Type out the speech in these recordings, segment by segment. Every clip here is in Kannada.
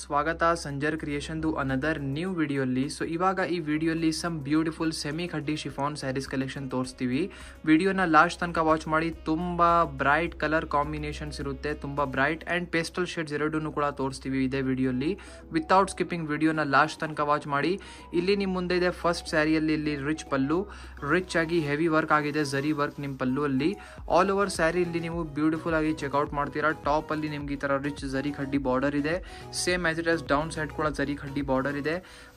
ಸ್ವಾಗತ ಸಂಜರ್ ಕ್ರಿಯೇಷನ್ ಅನದರ್ ನ್ಯೂ ವಿಡಿಯೋಲಿ. ಸೊ ಇವಾಗ ಈ ವಿಡಿಯೋಲಿ some beautiful semi khadi chiffon sarees collection ತೋರಿಸ್ತೀವಿ. ವಿಡಿಯೋನ ಲಾಸ್ಟ್ ತನಕ ವಾಚ್ ಮಾಡಿ. ತುಂಬ ಬ್ರೈಟ್ ಕಲರ್ ಕಾಂಬಿನೇಷನ್ಸ್ ಇರುತ್ತೆ, ತುಂಬ ಬ್ರೈಟ್ ಆ್ಯಂಡ್ ಪೇಸ್ಟಲ್ ಶೇಡ್ಸ್ ಎರಡೂ ಕೂಡ ತೋರಿಸ್ತೀವಿ ಇದೇ ವಿಡಿಯೋಲಿ. ವಿತೌಟ್ ಸ್ಕಿಪ್ಪಿಂಗ್ ವಿಡಿಯೋನ ಲಾಸ್ಟ್ ತನಕ ವಾಚ್ ಮಾಡಿ. ಇಲ್ಲಿ ನಿಮ್ಮ ಮುಂದೆ ಇದೆ ಫಸ್ಟ್ ಸ್ಯಾರಿಯಲ್ಲಿ ಇಲ್ಲಿ ರಿಚ್ ಪಲ್ಲು, ರಿಚ್ ಆಗಿ ಹೆವಿ ವರ್ಕ್ ಆಗಿದೆ, ಝರಿ ವರ್ಕ್ ನಿಮ್ಮ ಪಲ್ಲು ಅಲ್ಲಿ. ಆಲ್ ಓವರ್ ಸ್ಯಾರಿ ಇಲ್ಲಿ ನೀವು ಬ್ಯೂಟಿಫುಲ್ ಆಗಿ ಚೆಕ್ಔಟ್ ಮಾಡ್ತೀರಾ. ಟಾಪ್ ಅಲ್ಲಿ ನಿಮ್ಗೆ ಈ ತರ ರಿಚ್ ಝರಿ ಖಡ್ಡಿ ಬಾರ್ಡರ್ ಇದೆ. Same as it as down side ಕೂಡ ಝರಿ ಖಡ್ಡಿ ಬಾರ್ಡರ್ ಇದೆ.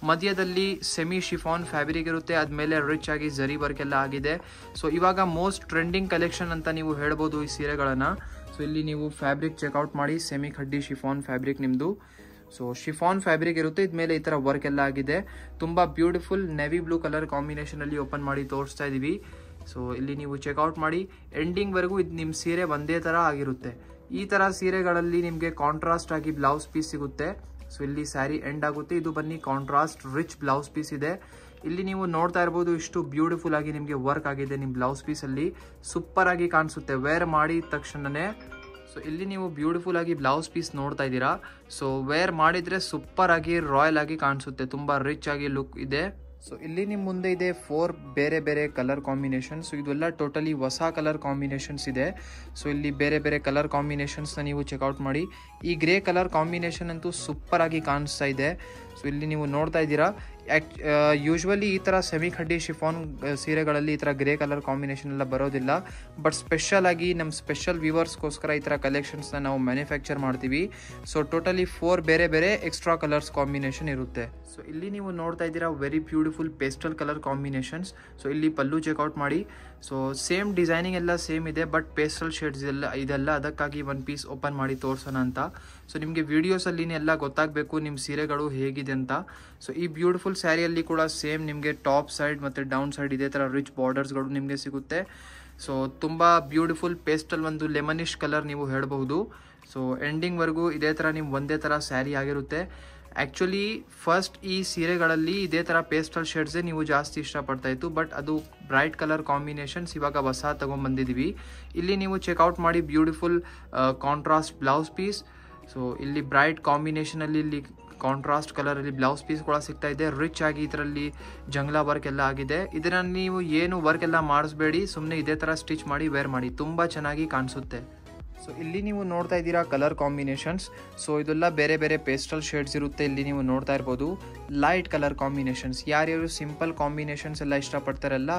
ಮಧ್ಯದಲ್ಲಿ ಸೆಮಿ ಶಿಫಾನ್ ಫ್ಯಾಬ್ರಿಕ್ ಇರುತ್ತೆ, ಅದ್ಮೇಲೆ ರಿಚ್ ಆಗಿ ಝರಿ ವರ್ಕ್ ಎಲ್ಲ ಆಗಿದೆ. ಸೊ ಇವಾಗ ಮೋಸ್ಟ್ ಟ್ರೆಂಡಿಂಗ್ ಕಲೆಕ್ಷನ್ ಅಂತ ನೀವು ಹೇಳ್ಬೋದು ಈ ಸೀರೆಗಳನ್ನ. ಸೊ ಇಲ್ಲಿ ನೀವು ಫ್ಯಾಬ್ರಿಕ್ ಚೆಕ್ಔಟ್ ಮಾಡಿ. ಸೆಮಿ ಖಡ್ಡಿ ಶಿಫಾನ್ ಫ್ಯಾಬ್ರಿಕ್ ನಿಮ್ದು. ಸೊ ಶಿಫಾನ್ ಫ್ಯಾಬ್ರಿಕ್ ಇರುತ್ತೆ, ಇದ್ಮೇಲೆ ಈ ತರ ವರ್ಕ್ ಎಲ್ಲ ಆಗಿದೆ. ತುಂಬಾ beautiful navy blue colour combination ಅಲ್ಲಿ ಓಪನ್ ಮಾಡಿ ತೋರಿಸ್ತಾ ಇದೀವಿ. ಸೊ ಇಲ್ಲಿ ನೀವು ಚೆಕ್ಔಟ್ ಮಾಡಿ. ಎಂಡಿಂಗ್ ವರೆಗೂ ಇದು ನಿಮ್ಮ ಸೀರೆ ಒಂದೇ ತರ ಆಗಿರುತ್ತೆ. ಈ ತರ ಸೀರೆಗಳಲ್ಲಿ ನಿಮಗೆ ಕಾಂಟ್ರಾಸ್ಟ್ ಆಗಿ ಬ್ಲೌಸ್ ಪೀಸ್ ಸಿಗುತ್ತೆ. ಸೊ ಇಲ್ಲಿ ಸ್ಯಾರಿ ಎಂಡ್ ಆಗುತ್ತೆ. ಇದು ಬನ್ನಿ ಕಾಂಟ್ರಾಸ್ಟ್ ರಿಚ್ ಬ್ಲೌಸ್ ಪೀಸ್ ಇದೆ. ಇಲ್ಲಿ ನೀವು ನೋಡ್ತಾ ಇರ್ಬೋದು ಇಷ್ಟು ಬ್ಯೂಟಿಫುಲ್ ಆಗಿ ನಿಮಗೆ ವರ್ಕ್ ಆಗಿದೆ. ನಿಮ್ಮ ಬ್ಲೌಸ್ ಪೀಸ್ ಅಲ್ಲಿ ಸೂಪರ್ ಆಗಿ ಕಾಣಿಸುತ್ತೆ ವೇರ್ ಮಾಡಿದ ತಕ್ಷಣನೇ. ಸೊ ಇಲ್ಲಿ ನೀವು ಬ್ಯೂಟಿಫುಲ್ ಆಗಿ ಬ್ಲೌಸ್ ಪೀಸ್ ನೋಡ್ತಾ ಇದ್ದೀರಾ. ಸೊ ವೇರ್ ಮಾಡಿದ್ರೆ ಸೂಪರ್ ಆಗಿ ರಾಯಲ್ ಆಗಿ ಕಾಣಿಸುತ್ತೆ, ತುಂಬಾ ರಿಚ್ ಆಗಿ ಲುಕ್ ಇದೆ. ಸೊ ಇಲ್ಲಿ ನಿಮ್ಮ ಮುಂದೆ ಇದೆ 4 ಬೇರೆ ಬೇರೆ ಕಲರ್ ಕಾಂಬಿನೇಷನ್. ಸೊ ಇದೆಲ್ಲ ಟೋಟಲಿ ಹೊಸ ಕಲರ್ ಕಾಂಬಿನೇಷನ್ಸ್ ಇದೆ. ಸೊ ಇಲ್ಲಿ ಬೇರೆ ಬೇರೆ ಕಲರ್ ಕಾಂಬಿನೇಷನ್ಸ್ನ ನೀವು ಚೆಕ್ಔಟ್ ಮಾಡಿ. ಈ ಗ್ರೇ ಕಲರ್ ಕಾಂಬಿನೇಷನ್ ಅಂತೂ ಸೂಪರ್ ಆಗಿ ಕಾಣಿಸ್ತಾ ಇದೆ. ಸೊ ಇಲ್ಲಿ ನೀವು ನೋಡ್ತಾ ಇದ್ದೀರಾ. ಯೂಶ್ವಲಿ ಈ ಥರ ಸೆಮಿ ಖಡ್ಡಿ ಶಿಫಾನ್ ಸೀರೆಗಳಲ್ಲಿ ಈ ಥರ ಗ್ರೇ ಕಲರ್ ಕಾಂಬಿನೇಷನ್ ಎಲ್ಲ ಬರೋದಿಲ್ಲ. ಬಟ್ ಸ್ಪೆಷಲ್ ಆಗಿ ನಮ್ಮ ಸ್ಪೆಷಲ್ ವ್ಯೂವರ್ಸ್ಗೋಸ್ಕರ ಈ ಥರ ಕಲೆಕ್ಷನ್ಸ್ನ ನಾವು ಮ್ಯಾನುಫ್ಯಾಕ್ಚರ್ ಮಾಡ್ತೀವಿ. ಸೊ ಟೋಟಲಿ 4 ಬೇರೆ ಬೇರೆ ಎಕ್ಸ್ಟ್ರಾ ಕಲರ್ಸ್ ಕಾಂಬಿನೇಷನ್ ಇರುತ್ತೆ. ಸೊ ಇಲ್ಲಿ ನೀವು ನೋಡ್ತಾ ಇದ್ದೀರಾ very beautiful pastel colour combinations. So ಇಲ್ಲಿ ಪಲ್ಲು ಚೆಕ್ಔಟ್ ಮಾಡಿ. ಸೊ ಸೇಮ್ ಡಿಸೈನಿಂಗ್ ಎಲ್ಲ ಸೇಮ್ ಇದೆ, ಬಟ್ ಪೇಸ್ಟಲ್ ಶೇಡ್ಸ್ ಇದೆಲ್ಲ ಅದಕ್ಕಾಗಿ ಒಂದು ಪೀಸ್ ಓಪನ್ ಮಾಡಿ ತೋರಿಸೋಣ ಅಂತ. ಸೊ ನಿಮಗೆ ವಿಡಿಯೋಸಲ್ಲಿ ಎಲ್ಲ ಗೊತ್ತಾಗಬೇಕು ನಿಮ್ಮ ಸೀರೆಗಳು ಹೇಗಿದೆ ಅಂತ. ಸೊ ಈ ಬ್ಯೂಟಿಫುಲ್ ಸ್ಯಾರಿಯಲ್ಲಿ ಕೂಡ ಸೇಮ್ ನಿಮಗೆ ಟಾಪ್ ಸೈಡ್ ಮತ್ತು ಡೌನ್ ಸೈಡ್ ಇದೇ ಥರ ರಿಚ್ ಬಾರ್ಡರ್ಸ್ಗಳು ನಿಮಗೆ ಸಿಗುತ್ತೆ. ಸೊ ತುಂಬ ಬ್ಯೂಟಿಫುಲ್ ಪೇಸ್ಟಲ್ ಒಂದು ಲೆಮನಿಶ್ ಕಲರ್ ನೀವು ಹೇಳಬಹುದು. ಸೊ ಎಂಡಿಂಗ್ವರೆಗೂ ಇದೇ ಥರ ನೀವು ಒಂದೇ ಥರ ಸ್ಯಾರಿ ಆಗಿರುತ್ತೆ. ಆ್ಯಕ್ಚುಲಿ ಫಸ್ಟ್ ಈ ಸೀರೆಗಳಲ್ಲಿ ಇದೇ ಥರ ಪೇಸ್ಟಲ್ ಶೇಡ್ಸೇ ನೀವು ಜಾಸ್ತಿ ಇಷ್ಟಪಡ್ತಾ ಇತ್ತು, ಬಟ್ ಅದು ಬ್ರೈಟ್ ಕಲರ್ ಕಾಂಬಿನೇಷನ್ಸ್ ಇವಾಗ ಹೊಸ ತೊಗೊಂಬಂದಿದ್ದೀವಿ. ಇಲ್ಲಿ ನೀವು ಚೆಕ್ಔಟ್ ಮಾಡಿ beautiful contrast blouse piece. So ಇಲ್ಲಿ ಬ್ರೈಟ್ ಕಾಂಬಿನೇಷನಲ್ಲಿ ಇಲ್ಲಿ ಕಾಂಟ್ರಾಸ್ಟ್ ಕಲರಲ್ಲಿ ಬ್ಲೌಸ್ ಪೀಸ್ ಕೂಡ ಸಿಗ್ತಾ ಇದೆ. ರಿಚ್ ಆಗಿ ಇದರಲ್ಲಿ ಜಂಗ್ಲಾ ವರ್ಕ್ ಎಲ್ಲ ಆಗಿದೆ. ಇದರಲ್ಲಿ ನೀವು ಏನು ವರ್ಕ್ ಎಲ್ಲ ಮಾಡಿಸ್ಬೇಡಿ, ಸುಮ್ಮನೆ ಇದೇ ಥರ ಸ್ಟಿಚ್ ಮಾಡಿ ವೇರ್ ಮಾಡಿ, ತುಂಬ ಚೆನ್ನಾಗಿ ಕಾಣಿಸುತ್ತೆ. ಸೊ ಇಲ್ಲಿ ನೀವು ನೋಡ್ತಾ ಇದ್ದೀರಾ ಕಲರ್ ಕಾಂಬಿನೇಷನ್ಸ್. ಸೊ ಇದೆಲ್ಲ ಬೇರೆ ಬೇರೆ ಪೇಸ್ಟಲ್ ಶೇಡ್ಸ್ ಇರುತ್ತೆ. ಇಲ್ಲಿ ನೀವು ನೋಡ್ತಾ ಇರ್ಬೋದು ಲೈಟ್ ಕಲರ್ ಕಾಂಬಿನೇಷನ್ಸ್. ಯಾರ್ಯಾರು ಸಿಂಪಲ್ ಕಾಂಬಿನೇಷನ್ಸ್ ಎಲ್ಲ ಇಷ್ಟಪಡ್ತಾರಲ್ಲ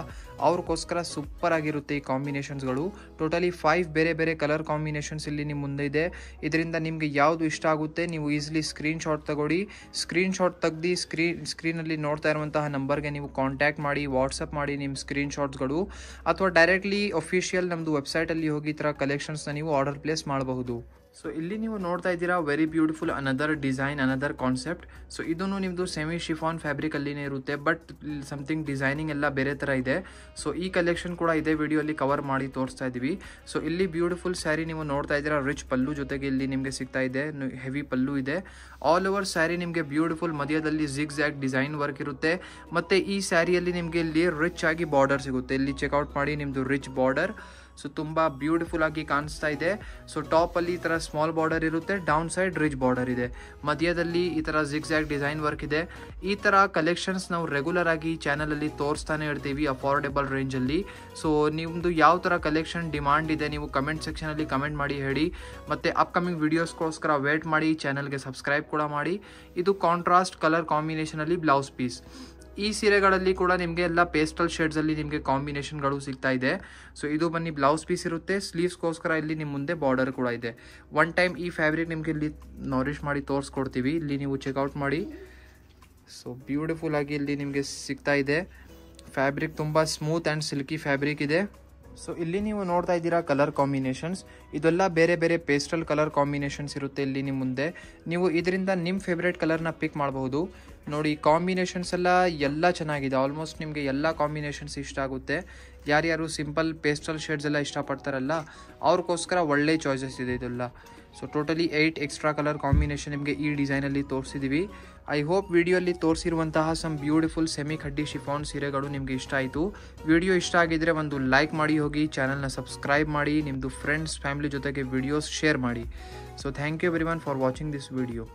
ಅವ್ರಿಗೋಸ್ಕರ ಸೂಪರ್ ಆಗಿರುತ್ತೆ ಈ ಕಾಂಬಿನೇಷನ್ಸ್ಗಳು. ಟೋಟಲಿ 5 ಬೇರೆ ಬೇರೆ ಕಲರ್ ಕಾಂಬಿನೇಷನ್ಸ್ ಇಲ್ಲಿ ನಿಮ್ಮ ಮುಂದೆ ಇದೆ. ಇದರಿಂದ ನಿಮಗೆ ಯಾವುದು ಇಷ್ಟ ಆಗುತ್ತೆ ನೀವು ಈಸಿಲಿ ಸ್ಕ್ರೀನ್ಶಾಟ್ ತಗೊಳ್ಳಿ. ಸ್ಕ್ರೀನ್ಶಾಟ್ ತೆಗ್ದು ಸ್ಕ್ರೀನಲ್ಲಿ ನೋಡ್ತಾ ಇರುವಂತಹ ನಂಬರ್ಗೆ ನೀವು ಕಾಂಟ್ಯಾಕ್ಟ್ ಮಾಡಿ, ವಾಟ್ಸಪ್ ಮಾಡಿ ನಿಮ್ಮ ಸ್ಕ್ರೀನ್ಶಾಟ್ಸ್ಗಳು, ಅಥವಾ ಡೈರೆಕ್ಟ್ಲಿ ಅಫಿಷಿಯಲ್ ನಮ್ಮದು ವೆಬ್ಸೈಟಲ್ಲಿ ಹೋಗಿ ಈ ಥರ ಕಲೆಕ್ಷನ್ಸ್ನ ನೀವು ಆರ್ಡರ್ ಪ್ಲೇಸ್ ಮಾಡಬಹುದು. ಸೊ ಇಲ್ಲಿ ನೀವು ನೋಡ್ತಾ ಇದ್ದೀರಾ very beautiful another design, another concept. So ಇದನ್ನು ನಿಮ್ಮದು ಸೆಮಿ ಶಿಫಾನ್ ಫ್ಯಾಬ್ರಿಕ್ ಅಲ್ಲಿನೇ ಇರುತ್ತೆ, ಬಟ್ ಸಮಥಿಂಗ್ ಡಿಸೈನಿಂಗ್ ಎಲ್ಲ ಬೇರೆ ಥರ ಇದೆ. ಸೊ ಈ ಕಲೆಕ್ಷನ್ ಕೂಡ ಇದೇ ವಿಡಿಯೋಲಿ ಕವರ್ ಮಾಡಿ ತೋರಿಸ್ತಾ ಇದ್ದೀವಿ. ಸೊ ಇಲ್ಲಿ ಬ್ಯೂಟಿಫುಲ್ ಸ್ಯಾರಿ ನೀವು ನೋಡ್ತಾ ಇದ್ದೀರಾ ರಿಚ್ ಪಲ್ಲು ಜೊತೆಗೆ ಇಲ್ಲಿ ನಿಮಗೆ ಸಿಗ್ತಾ ಇದೆ, ಹೆವಿ ಪಲ್ಲು ಇದೆ. ಆಲ್ ಓವರ್ ಸ್ಯಾರಿ ನಿಮಗೆ ಬ್ಯೂಟಿಫುಲ್ ಮಧ್ಯದಲ್ಲಿ ಜಿಗ್ ಜ್ಯಾಗ್ ಡಿಸೈನ್ ವರ್ಕ್ ಇರುತ್ತೆ. ಮತ್ತು ಈ ಸ್ಯಾರಿಯಲ್ಲಿ ನಿಮಗೆ ಇಲ್ಲಿ ರಿಚ್ ಆಗಿ ಬಾರ್ಡರ್ ಸಿಗುತ್ತೆ. ಇಲ್ಲಿ ಚೆಕ್ಔಟ್ ಮಾಡಿ ನಿಮ್ಮದು ರಿಚ್ ಬಾರ್ಡರ್. ಸೊ ತುಂಬ ಬ್ಯೂಟಿಫುಲ್ ಆಗಿ ಕಾಣಿಸ್ತಾ ಇದೆ. ಸೊ ಟಾಪಲ್ಲಿ ಈ ಥರ ಸ್ಮಾಲ್ ಬಾರ್ಡರ್ ಇರುತ್ತೆ, ಡೌನ್ ಸೈಡ್ ರಿಚ್ ಬಾರ್ಡರ್ ಇದೆ, ಮಧ್ಯದಲ್ಲಿ ಈ ಥರ ಜಿಗ್ ಜ್ಯಾಗ್ ಡಿಸೈನ್ ವರ್ಕ್ ಇದೆ. ಈ ಥರ ಕಲೆಕ್ಷನ್ಸ್ ನಾವು ರೆಗ್ಯುಲರ್ ಆಗಿ ಚಾನಲಲ್ಲಿ ತೋರಿಸ್ತಾನೆ ಇರ್ತೀವಿ ಅಫೋರ್ಡೆಬಲ್ ರೇಂಜಲ್ಲಿ. ಸೊ ನಿಮ್ಮದು ಯಾವ ಥರ ಕಲೆಕ್ಷನ್ ಡಿಮಾಂಡ್ ಇದೆ ನೀವು ಕಮೆಂಟ್ ಸೆಕ್ಷನಲ್ಲಿ ಕಮೆಂಟ್ ಮಾಡಿ ಹೇಳಿ. ಮತ್ತು ಅಪ್ಕಮಿಂಗ್ ವೀಡಿಯೋಸ್ಗೋಸ್ಕರ ವೇಟ್ ಮಾಡಿ, ಚಾನಲ್ಗೆ ಸಬ್ಸ್ಕ್ರೈಬ್ ಕೂಡ ಮಾಡಿ. ಇದು ಕಾಂಟ್ರಾಸ್ಟ್ ಕಲರ್ ಕಾಂಬಿನೇಷನಲ್ಲಿ ಬ್ಲೌಸ್ ಪೀಸ್. ಈ ಸೀರೆಗಳಲ್ಲಿ ಕೂಡ ನಿಮಗೆ ಎಲ್ಲ ಪೇಸ್ಟಲ್ ಶೇಡ್ಸಲ್ಲಿ ನಿಮಗೆ ಕಾಂಬಿನೇಷನ್ಗಳು ಸಿಗ್ತಾ ಇದೆ. ಸೊ ಇದು ಬನ್ನಿ ಬ್ಲೌಸ್ ಪೀಸ್ ಇರುತ್ತೆ. ಸ್ಲೀವ್ಸ್ಗೋಸ್ಕರ ಇಲ್ಲಿ ನಿಮ್ಮ ಮುಂದೆ ಬಾರ್ಡರ್ ಕೂಡ ಇದೆ. ಒನ್ ಟೈಮ್ ಈ ಫ್ಯಾಬ್ರಿಕ್ ನಿಮಗೆ ಇಲ್ಲಿ ನಾರಿಶ್ ಮಾಡಿ ತೋರಿಸ್ಕೊಡ್ತೀವಿ. ಇಲ್ಲಿ ನೀವು ಚೆಕ್ಔಟ್ ಮಾಡಿ. ಸೊ ಬ್ಯೂಟಿಫುಲ್ ಆಗಿ ಇಲ್ಲಿ ನಿಮಗೆ ಸಿಗ್ತಾ ಇದೆ. ಫ್ಯಾಬ್ರಿಕ್ ತುಂಬ ಸ್ಮೂತ್ ಆ್ಯಂಡ್ ಸಿಲ್ಕಿ ಫ್ಯಾಬ್ರಿಕ್ ಇದೆ. ಸೊ ಇಲ್ಲಿ ನೀವು ನೋಡ್ತಾ ಇದ್ದೀರಾ ಕಲರ್ ಕಾಂಬಿನೇಷನ್ಸ್. ಇದೆಲ್ಲ ಬೇರೆ ಬೇರೆ ಪೇಸ್ಟಲ್ ಕಲರ್ ಕಾಂಬಿನೇಷನ್ಸ್ ಇರುತ್ತೆ ಇಲ್ಲಿ ನಿಮ್ಮ ಮುಂದೆ. ನೀವು ಇದರಿಂದ ನಿಮ್ಮ ಫೇವ್ರೇಟ್ ಕಲರ್ನ ಪಿಕ್ ಮಾಡಬಹುದು. ನೋಡಿ ಕಾಂಬಿನೇಷನ್ಸ್ ಎಲ್ಲ ಚೆನ್ನಾಗಿದೆ. ಆಲ್ಮೋಸ್ಟ್ ನಿಮಗೆ ಎಲ್ಲ ಕಾಂಬಿನೇಷನ್ಸ್ ಇಷ್ಟ ಆಗುತ್ತೆ. ಯಾರ್ಯಾರು ಸಿಂಪಲ್ ಪೇಸ್ಟಲ್ ಶೇಡ್ಸ್ ಎಲ್ಲ ಇಷ್ಟಪಡ್ತಾರಲ್ಲ ಅವ್ರಿಗೋಸ್ಕರ ಒಳ್ಳೆ ಚಾಯ್ಸಸ್ ಇದೆ ಇದೆಲ್ಲ. So totally 8 extra colour combination ನಿಮಗೆ ಈ ಡಿಸೈನಲ್ಲಿ ತೋರಿಸಿದ್ದೀವಿ. ಐ ಹೋಪ್ ವಿಡಿಯೋಲಿ ತೋರಿಸಿರುವಂತಹ some beautiful semi khadi chiffon ಸೀರೆಗಳು ನಿಮಗೆ ಇಷ್ಟ ಆಯಿತು. ವಿಡಿಯೋ ಇಷ್ಟ ಆಗಿದ್ರೆ ಒಂದು ಲೈಕ್ ಮಾಡಿ ಹೋಗಿ, ಚಾನಲ್ನ ಸಬ್ಸ್ಕ್ರೈಬ್ ಮಾಡಿ, ನಿಮ್ಮದು ಫ್ರೆಂಡ್ಸ್ ಫ್ಯಾಮಿಲಿ ಜೊತೆಗೆ ವಿಡಿಯೋಸ್ ಶೇರ್ ಮಾಡಿ. So thank you everyone for watching this video.